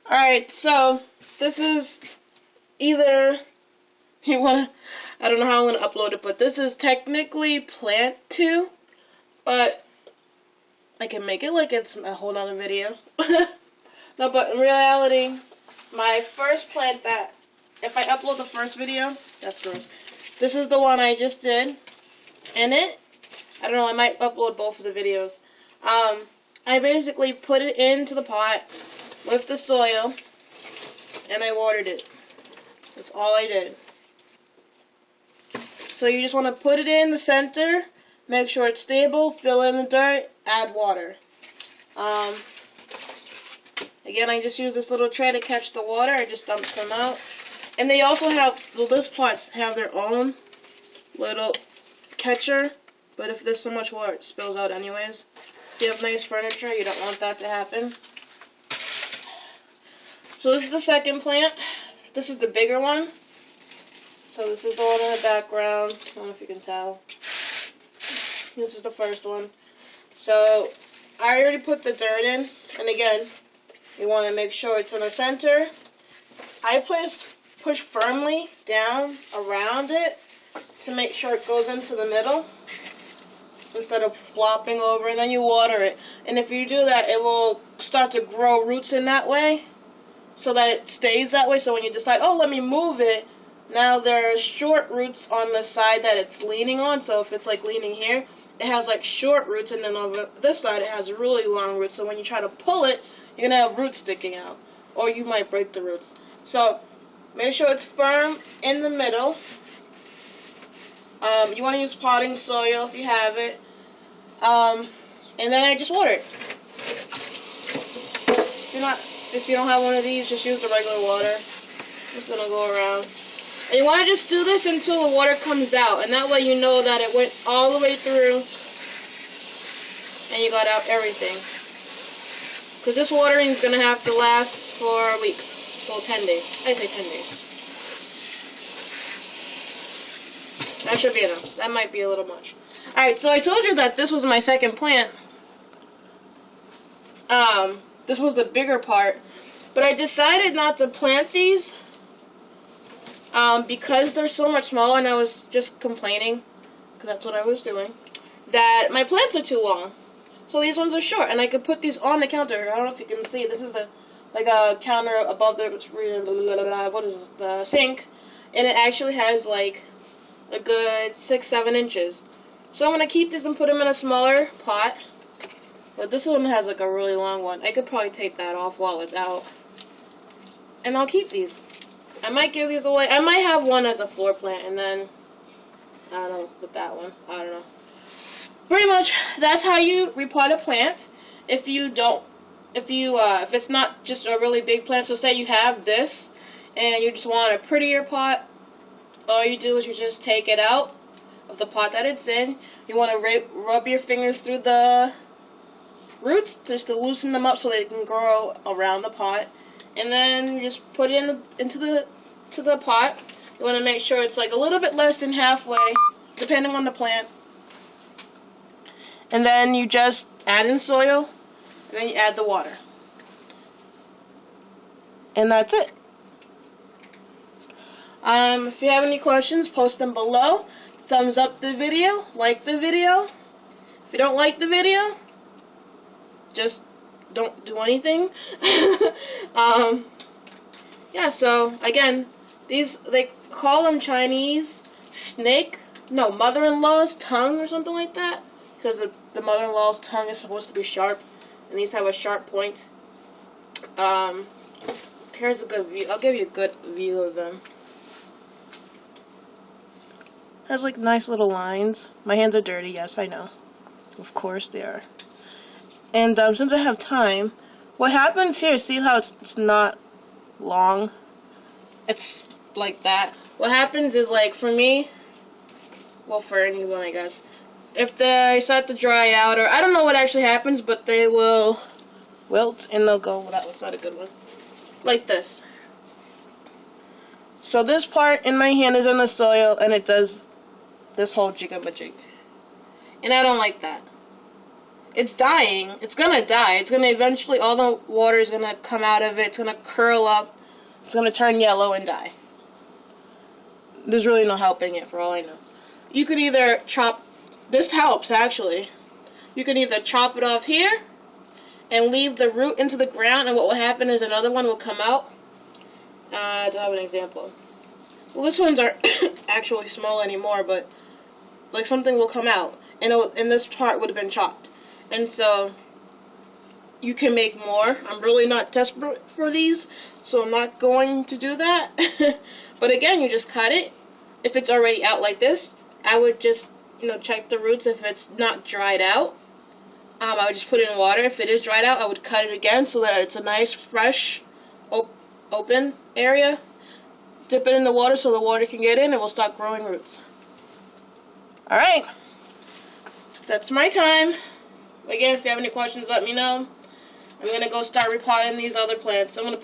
Alright, so this is either I don't know how I'm gonna upload it, but this is technically plant 2, but I can make it like it's a whole nother video. No, but in reality, my first plant that, if I upload the first video, that's gross. This is the one I just did, and I don't know, I might upload both of the videos. I basically put it into the pot with the soil, and I watered it. That's all I did. So you just want to put it in the center, make sure it's stable, fill in the dirt, add water. Again, I just use this little tray to catch the water. I just dump some out. And they also have, these pots have their own little catcher, but if there's so much water, it spills out anyways. If you have nice furniture, you don't want that to happen. So this is the second plant. This is the bigger one. So this is the one in the background. I don't know if you can tell. This is the first one. So I already put the dirt in. And again, you want to make sure it's in the center. I push firmly down around it to make sure it goes into the middle instead of flopping over, and then you water it. And if you do that, it will start to grow roots in that way so that it stays that way. So when you decide, oh, let me move it, now there are short roots on the side that it's leaning on. So if it's like leaning here, it has like short roots, and then over this side it has really long roots. So when you try to pull it, you're going to have roots sticking out, or you might break the roots. So make sure it's firm in the middle. You want to use potting soil if you have it. And then I just water it. If you don't have one of these, just use the regular water. I'm just going to go around. And you want to just do this until the water comes out, and that way you know that it went all the way through and you got out everything. Because this watering is going to have to last for a week. Well, 10 days. I say 10 days. That should be enough. That might be a little much. Alright, so I told you that this was my second plant. This was the bigger part. But I decided not to plant these because they're so much smaller, and I was just complaining, because that's what I was doing, that my plants are too long. So these ones are short, and I could put these on the counter. I don't know if you can see. This is like a counter above the sink, and it actually has like a good 6-7 inches. So I'm gonna keep this and put them in a smaller pot. But this one has like a really long one. I could probably take that off while it's out, and I'll keep these. I might give these away. I might have one as a floor plant, and then I don't know, with that one. I don't know. Pretty much, that's how you repot a plant. If it's not just a really big plant, so say you have this, and you just want a prettier pot, all you do is you just take it out of the pot that it's in. You want to rub your fingers through the roots just to loosen them up so they can grow around the pot. And then you just put it into the pot. You want to make sure it's like a little bit less than halfway, depending on the plant. And then you just add in soil, and then you add the water. And that's it. If you have any questions, post them below. Thumbs up the video, like the video. If you don't like the video, just don't do anything. Yeah, so again, they call them Chinese mother-in-law's tongue or something like that, because the mother-in-law's tongue is supposed to be sharp, and these have a sharp point. Here's a good view. I'll give you a good view of them. Has like nice little lines. My hands are dirty, yes, I know. Of course they are. And since I have time, what happens here, see how it's not long? It's like that. What happens is, like, for me, well, for anyone, I guess, if they start to dry out, or I don't know what actually happens, but they will wilt, and they'll go, well, that was not a good one, like this. So this part in my hand is in the soil, and it does this whole jigabajig. And I don't like that. it's dying. It's gonna die. It's gonna eventually, all the water is gonna come out of it. It's gonna curl up. It's gonna turn yellow and die. There's really no helping it, for all I know. You could either chop, this helps actually. You can either chop it off here and leave the root into the ground, and what will happen is another one will come out. I don't have an example. Well, this ones aren't actually small anymore, but like something will come out, and this part would have been chopped. And so you can make more. I'm really not desperate for these, so I'm not going to do that. But again, you just cut it. If it's already out like this, I would just, check the roots. If it's not dried out, I would just put it in water. If it is dried out, I would cut it again so that it's a nice, fresh, open area. Dip it in the water so the water can get in, and we'll start growing roots. Alright. That's my time. Again, if you have any questions, let me know. I'm going to go start repotting these other plants. I'm going to